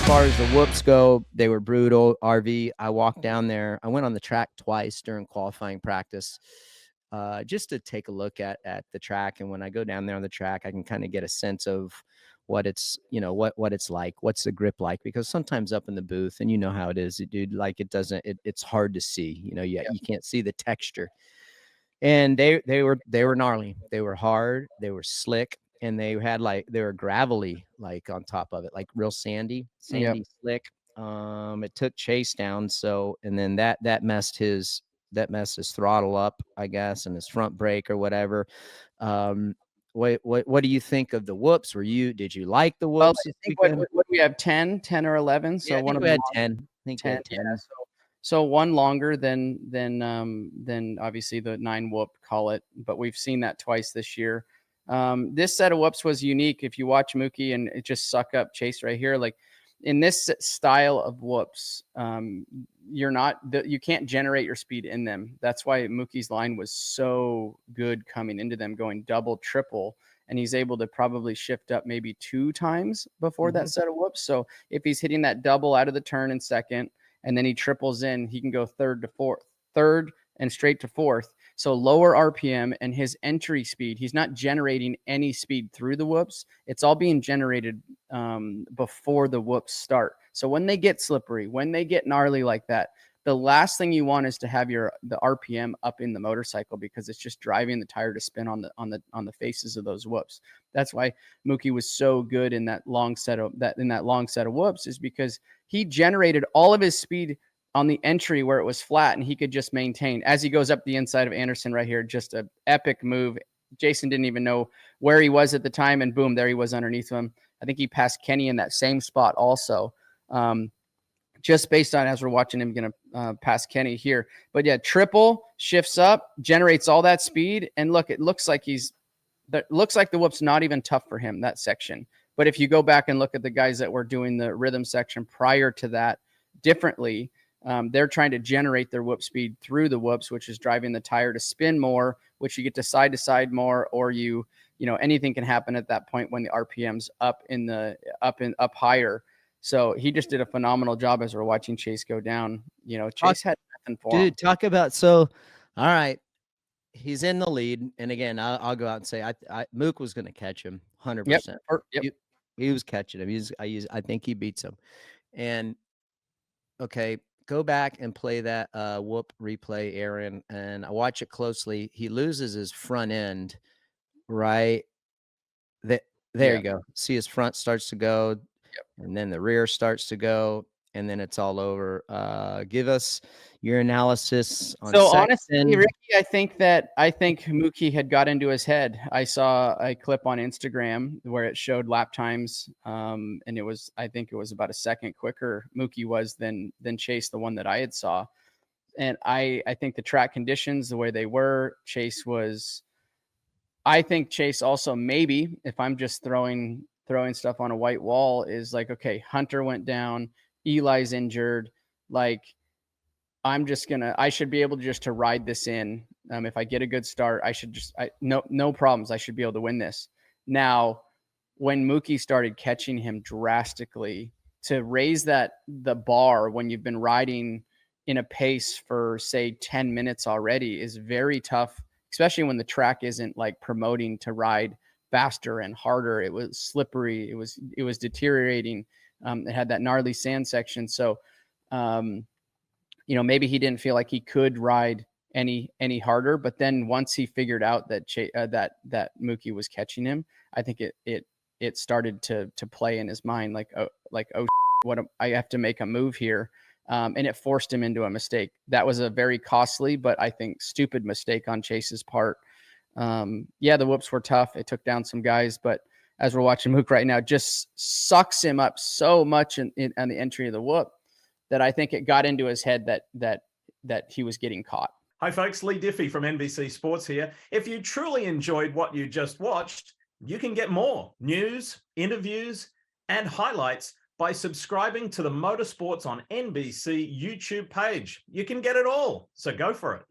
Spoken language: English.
far as the whoops go, they were brutal. RV, I walked down there. I went on the track twice during qualifying practice, just to take a look at the track. And when I go down there on the track, I can kind of get a sense of what it's, what it's like, what's the grip like, because sometimes up in the booth, and you know how it is, dude, like it's hard to see, you can't see the texture. And they were gnarly. They were hard. They were slick. And they were gravelly, like on top of it, like real sandy, slick. It took Chase down. So, and then that messed his throttle up, I guess, and his front brake or whatever. What do you think of the whoops? Did you like the Well, whoops? I think what do we have, 10 or 11? So one of them had 10. I think 10. Yeah, so one longer than obviously the 9 whoop, call it, but we've seen that twice this year. This set of whoops was unique. If you watch Mookie and it just suck up Chase right here, like in this style of whoops, you can't generate your speed in them. That's why Mookie's line was so good coming into them, going double, triple, and he's able to probably shift up maybe 2 times before that set of whoops. So if he's hitting that double out of the turn in second, and then he triples in, he can go third and straight to fourth. So lower RPM, and his entry speed, he's not generating any speed through the whoops. It's all being generated before the whoops start. So when they get slippery, when they get gnarly like that, the last thing you want is to have the RPM up in the motorcycle, because it's just driving the tire to spin on the faces of those whoops. That's why Mookie was so good in that long set of whoops, is because he generated all of his speed on the entry where it was flat, and he could just maintain as he goes up the inside of Anderson right here. Just an epic move. Jason didn't even know where he was at the time, and boom, there he was underneath him. I think he passed Kenny in that same spot also. Just based on, as we're watching him, going to pass Kenny here. But yeah, triple, shifts up, generates all that speed. And look, it looks like the whoop's not even tough for him, that section. But if you go back and look at the guys that were doing the rhythm section prior to that differently, they're trying to generate their whoop speed through the whoops, which is driving the tire to spin more, which you get to side more, or anything can happen at that point when the RPM's up higher. So he just did a phenomenal job as we're watching Chase go down. Chase had nothing for him. Dude, talk about, all right, he's in the lead. And again, I'll go out and say, Mook was going to catch him 100%. Yep. He was catching him. I think he beats him. And okay, go back and play that whoop replay, Aaron, and I watch it closely. He loses his front end, right? There you go. See, his front starts to go. And then the rear starts to go, and then it's all over. Give us your analysis on. So honestly, Ricky, I think Mookie had got into his head. I saw a clip on Instagram where it showed lap times, and I think it was about a second quicker Mookie was than Chase, the one that I had saw. And I think the track conditions, the way they were, I think Chase also, maybe, if I'm just throwing stuff on a white wall, is like, okay, Hunter went down, Eli's injured, like I should be able to ride this in. If I get a good start, no problems. I should be able to win this. Now, when Mookie started catching him drastically, to raise the bar when you've been riding in a pace for, say, 10 minutes already is very tough, especially when the track isn't like promoting to ride faster and harder. It was slippery. It was deteriorating. It had that gnarly sand section. So, maybe he didn't feel like he could ride any harder. But then once he figured out that that Mookie was catching him, I think it started to play in his mind like, I have to make a move here. And it forced him into a mistake. That was a very costly, but I think stupid mistake on Chase's part. The whoops were tough. It took down some guys, but as we're watching Mook right now, just sucks him up so much on the entry of the whoop that I think it got into his head that he was getting caught. Hi folks, Lee Diffie from NBC Sports here. If you truly enjoyed what you just watched, you can get more news, interviews, and highlights by subscribing to the Motorsports on NBC YouTube page. You can get it all, so go for it.